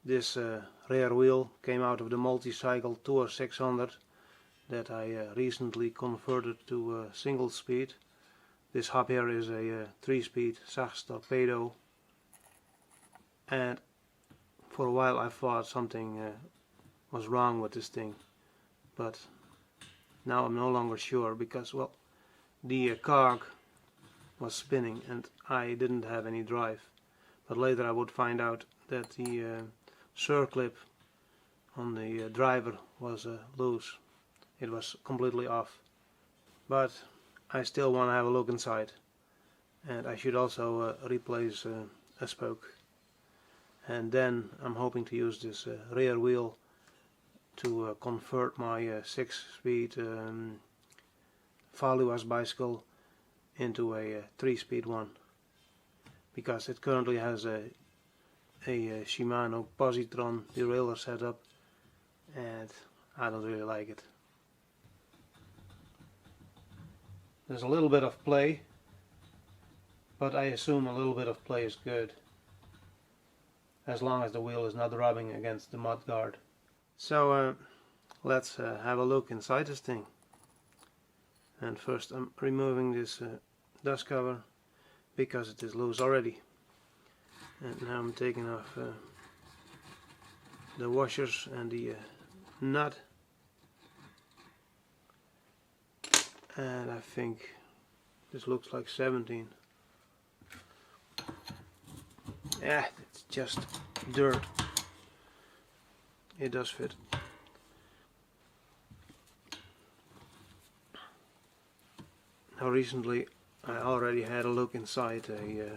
This rear wheel came out of the multi-cycle Tour 600 that I recently converted to single speed. This hub here is a 3-speed Sachs Torpedo, and for a while I thought something was wrong with this thing, but now I'm no longer sure, because, well, the cog was spinning and I didn't have any drive. But later I would find out that the circlip on the driver was loose. It was completely off. But I still want to have a look inside, and I should also replace a spoke. And then I'm hoping to use this rear wheel to convert my 6-speed Valuas bicycle into a 3-speed one, because it currently has a Shinano Positron derailleur setup, and I don't really like it. There's a little bit of play, but I assume a little bit of play is good, as long as the wheel is not rubbing against the mud guard. So let's have a look inside this thing. And first I'm removing this dust cover because it is loose already. And now I'm taking off the washers and the nut. And I think this looks like 17. Yeah, it's just dirt. It does fit. Now recently I already had a look inside a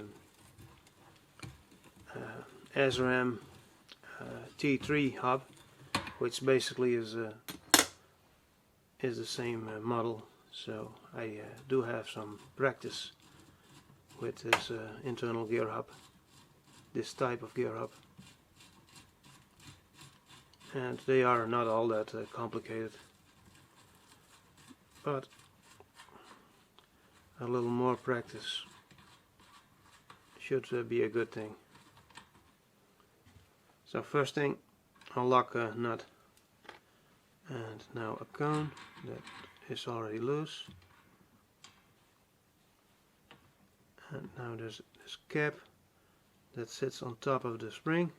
SRAM T3 hub, which basically is the same model. So I do have some practice with this internal gear hub, this type of gear hub, and they are not all that complicated, but a little more practice should be a good thing. So first thing, I'll lock a nut, and now a cone that is already loose, and now there's this cap that sits on top of the spring,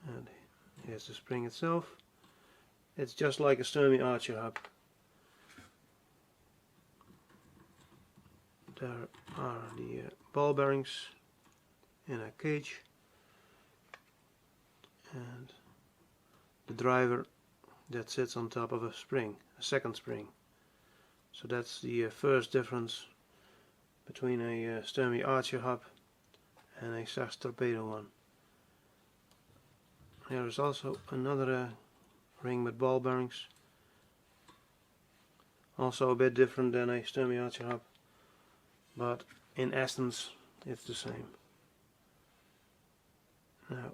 and here's the spring itself. It's just like a Sturmy Archer hub. There are the ball bearings in a cage, and the driver that sits on top of a spring, a second spring. So that's the first difference between a Sturmy Archer hub and a Sachs Torpedo one. There is also another ring with ball bearings, also a bit different than a Sturmy Archer hub, but in essence it's the same. Now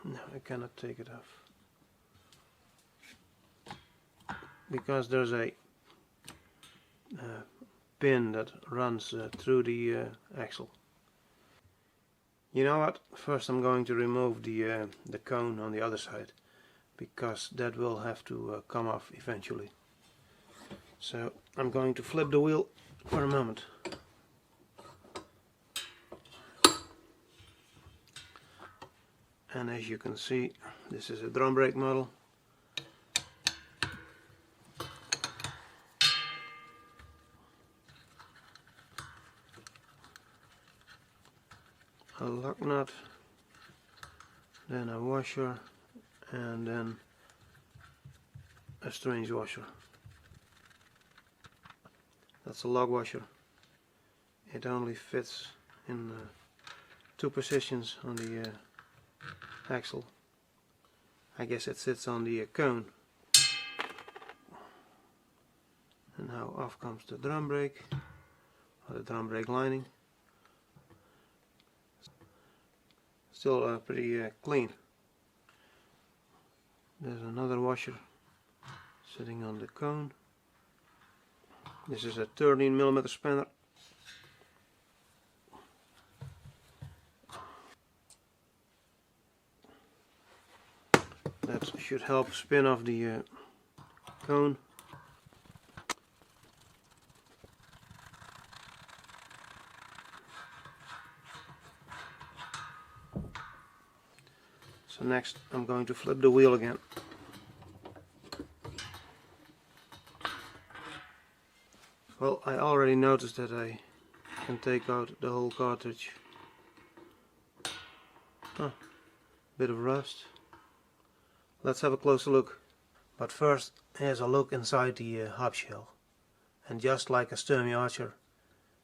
no, I cannot take it off because there's a pin that runs through the axle. You know what? First I'm going to remove the cone on the other side, because that will have to come off eventually. So I'm going to flip the wheel for a moment. And as you can see, this is a drum brake model. A lock nut, then a washer, and then a strange washer. That's a log washer. It only fits in 2 positions on the axle. I guess it sits on the cone. And now off comes the drum brake, or the drum brake lining. Still pretty clean. There's another washer sitting on the cone. This is a 13mm spanner. That should help spin off the cone. So next I'm going to flip the wheel again. Well, I already noticed that I can take out the whole cartridge. Oh, bit of rust. Let's have a closer look. But first, here's a look inside the hub shell. And just like a Sturmy Archer,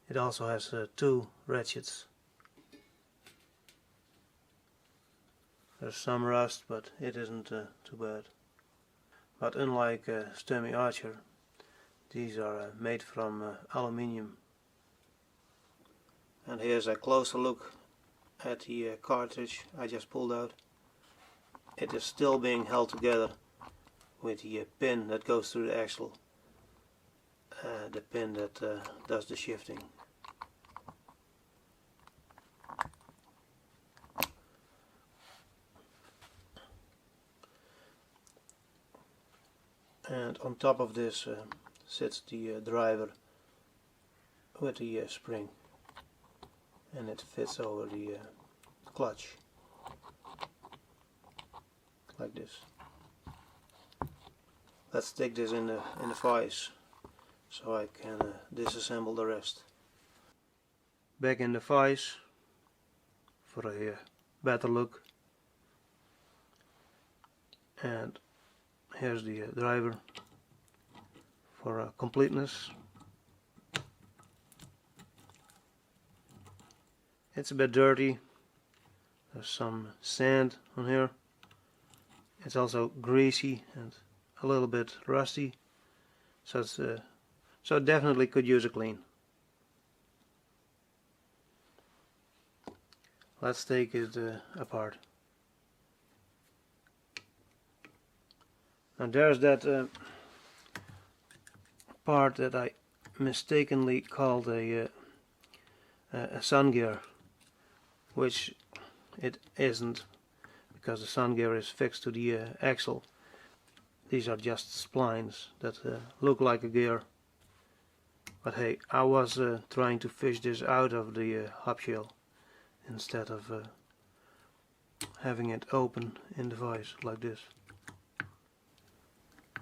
it also has two ratchets. There's some rust, but it isn't too bad. But unlike Sturmy Archer, these are made from aluminium. And here's a closer look at the cartridge I just pulled out. It is still being held together with the pin that goes through the axle, the pin that does the shifting. And on top of this sits the driver with the spring, and it fits over the clutch like this. Let's stick this in the vise so I can disassemble the rest. Back in the vise for a better look, and here's the driver for completeness. It's a bit dirty, there's some sand on here. It's also greasy and a little bit rusty, so it's so it definitely could use a clean. Let's take it apart. Now there's that part that I mistakenly called a sun gear, which it isn't, because the sun gear is fixed to the axle. These are just splines that look like a gear. But hey, I was trying to fish this out of the hub shell instead of having it open in the vise like this.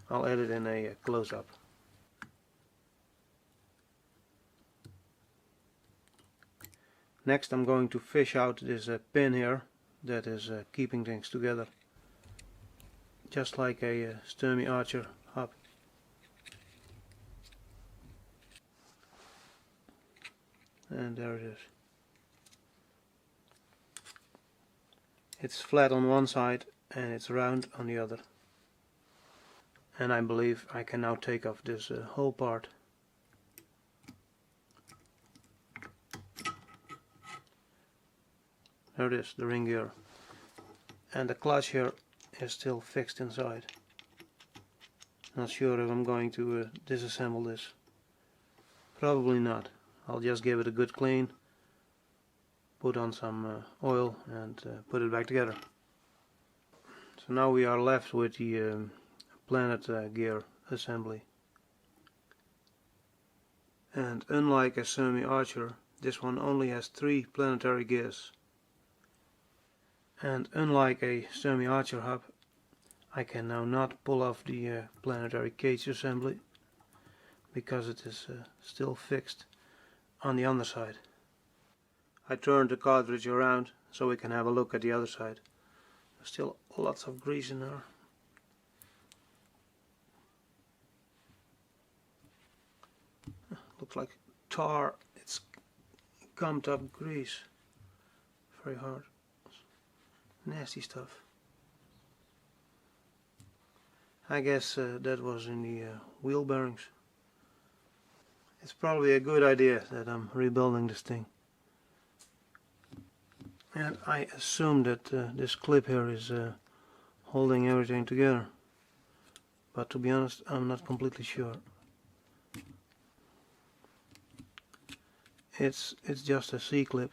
I'll add it in a close-up. Next I'm going to fish out this pin here that is keeping things together, just like a Sturmy Archer hub. And there it is. It's flat on one side and it's round on the other. And I believe I can now take off this whole part. There it is, the ring gear. And the clutch here is still fixed inside. Not sure if I'm going to disassemble this. Probably not. I'll just give it a good clean, put on some oil and put it back together. So now we are left with the planet gear assembly. And unlike a Sturmy Archer, this one only has 3 planetary gears. And unlike a Sturmy Archer hub, I can now not pull off the planetary cage assembly because it is still fixed on the underside. I turned the cartridge around so we can have a look at the other side. There's still lots of grease in there. Looks like tar. It's gummed up grease. Very hard. Nasty stuff. I guess that was in the wheel bearings. It's probably a good idea that I'm rebuilding this thing. And I assume that this clip here is holding everything together. But to be honest, I'm not completely sure. It's just a C-clip.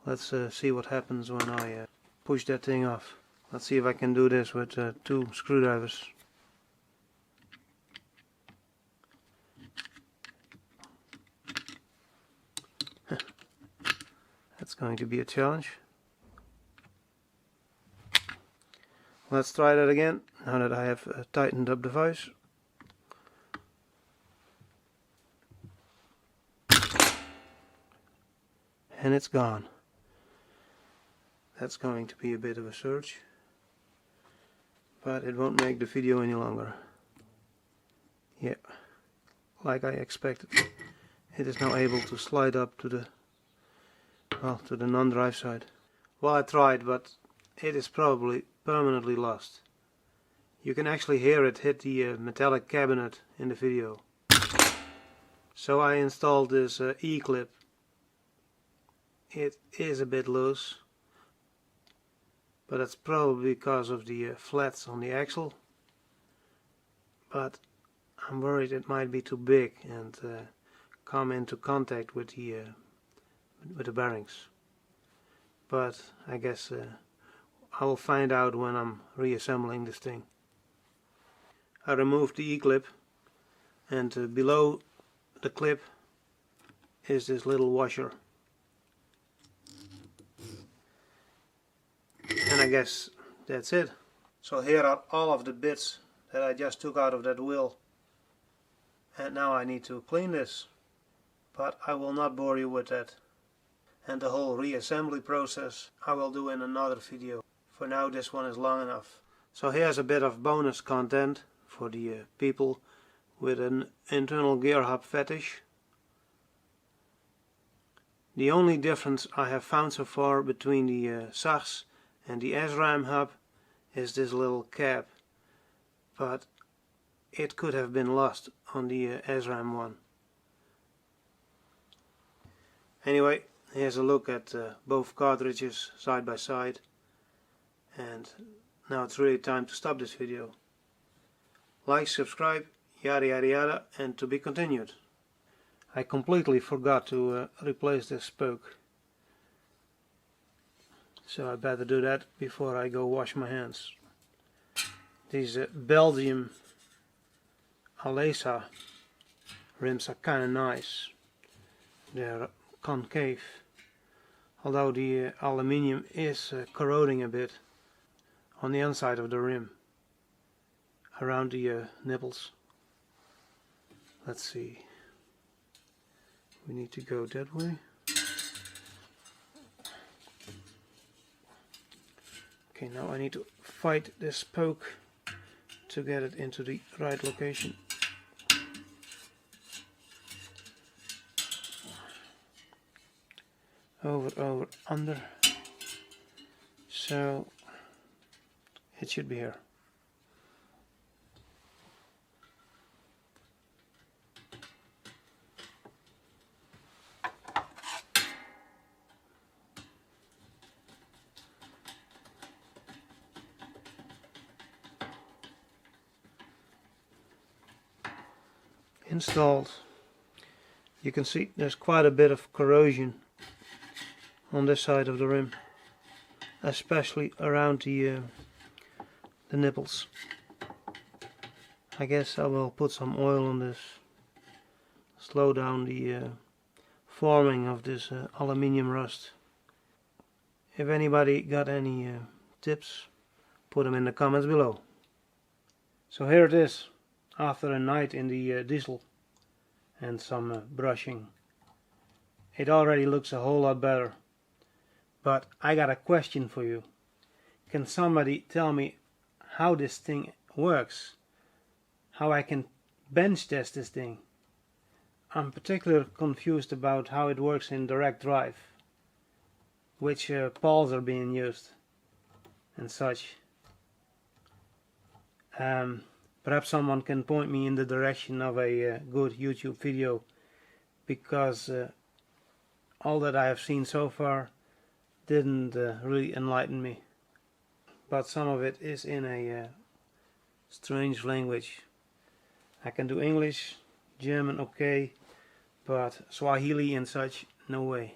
Let's see what happens when I push that thing off. Let's see if I can do this with 2 screwdrivers. That's going to be a challenge. Let's try that again, now that I have tightened up the vise. And it's gone. That's going to be a bit of a search, but it won't make the video any longer. Yeah, like I expected. It is now able to slide up to the non-drive side. Well, I tried, but it is probably permanently lost. You can actually hear it hit the metallic cabinet in the video. So I installed this E-clip. It is a bit loose, but that's probably because of the flats on the axle. But I'm worried it might be too big and come into contact with the bearings. But I guess I will find out when I'm reassembling this thing. I removed the E-clip, and below the clip is this little washer. And I guess that's it. So here are all of the bits that I just took out of that wheel. And now I need to clean this. But I will not bore you with that. And the whole reassembly process I will do in another video. For now this one is long enough. So here's a bit of bonus content for the people with an internal gear hub fetish. The only difference I have found so far between the Sachs and the SRAM hub is this little cap, but it could have been lost on the SRAM one. Anyway, here's a look at both cartridges side by side, and now it's really time to stop this video. Like, subscribe, yada yada yada, and to be continued. I completely forgot to replace this spoke. So I better do that before I go wash my hands. These Belgium Alesa rims are kind of nice. They're concave, although the aluminium is corroding a bit on the inside of the rim, around the nipples. Let's see. We need to go that way. Okay, now I need to fight this spoke to get it into the right location. Over, under. So it should be here. Installed. You can see there's quite a bit of corrosion on this side of the rim, especially around the nipples. I guess I will put some oil on this, slow down the forming of this aluminium rust. If anybody got any tips, put them in the comments below. So here it is, after a night in the diesel and some brushing. It already looks a whole lot better. But I got a question for you. Can somebody tell me how this thing works? How I can bench test this thing? I'm particularly confused about how it works in direct drive. Which poles are being used and such. Perhaps someone can point me in the direction of a good YouTube video, because all that I have seen so far didn't really enlighten me. But some of it is in a strange language. I can do English, German okay, but Swahili and such, no way.